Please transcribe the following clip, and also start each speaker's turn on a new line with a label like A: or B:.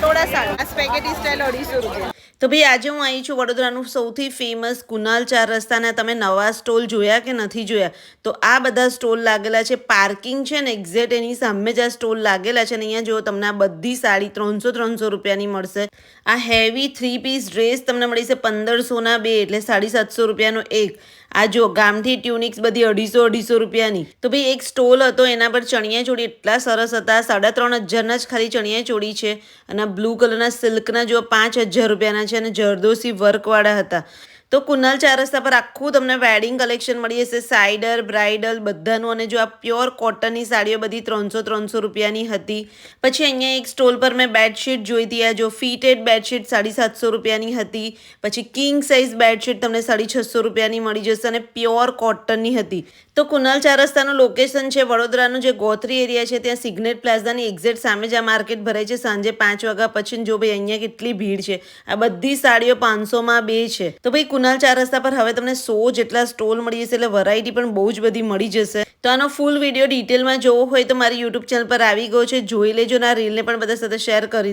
A: પટોળા સાડી આ spaghetti style 250 રૂપિયા।
B: તો ભાઈ આજે હું આવી છું વડોદરાનું સૌથી ફેમસ કુનાલ 4 રસ્તાના તમે નવા સ્ટોલ જોયા કે નથી જોયા? તો આ બધા સ્ટોલ લાગેલા છે, પાર્કિંગ છે ને એક્ઝેક્ટ એની સામે જ આ સ્ટોલ લાગેલા છે ને અહીંયા જો તમને આ બધી સાડી 300 રૂપિયાની મળશે। આ હેવી 3 પીસ ડ્રેસ તમને મળી છે 1500ના 2 એટલે 750 રૂપિયાનો એક। આ જો ગામઠી ટ્યુનિક્સ બધી 250 રૂપિયાની। તો ભાઈ એક સ્ટોલ હતો એના પર ચણિયા ચોળી એટલા સરસ હતા, 3500ના જ ખાલી ચણિયા ચોળી છે અને બ્લુ કલરના સિલ્કના જો 5000 રૂપિયાના છે અને જરદોસી વર્કવાળા હતા। તો કુનાલ 4 રસ્તા પર આખું તમને વેડિંગ કલેક્શન મળી જશે, સાઇડર બ્રાઇડલ બધાનું। અને જો આ પ્યોર કોટનની સાડીઓ બધી 300 રૂપિયાની હતી। પછી અહીંયા એક સ્ટોલ પર મેં બેડશીટ જોઈ હતી, આ જો ફિટેડ બેડશીટ 750 રૂપિયાની હતી। પછી કિંગ સાઇઝ બેડશીટ તમને 650 રૂપિયાની મળી જશે અને પ્યોર કોટનની હતી। તો કુનાલ 4 રસ્તાનું લોકેશન છે વડોદરાનું જે ગોત્રી એરિયા છે ત્યાં સિગ્નેટ પ્લાઝાની એક્ઝેક્ટ સામે જ આ માર્કેટ ભરાય છે સાંજે 5 વાગ્યા પછી। જો ભાઈ અહીંયા કેટલી ભીડ છે, આ બધી સાડીઓ 500માં 2 છે। તો ભાઈ કુનાલ 4 રસ્તા પર હવે તમને 100 જેટલા સ્ટોલ મળી જશે એટલે વેરાયટી પણ બહુ જ બધી મળી જશે। તો આનો ફૂલ વિડીયો ડિટેલમાં જોવો હોય તો મારી યુટ્યુબ ચેનલ પર આવી ગયો છે, જોઈ લેજો અને આ રીલને પણ બધા સાથે શેર કરી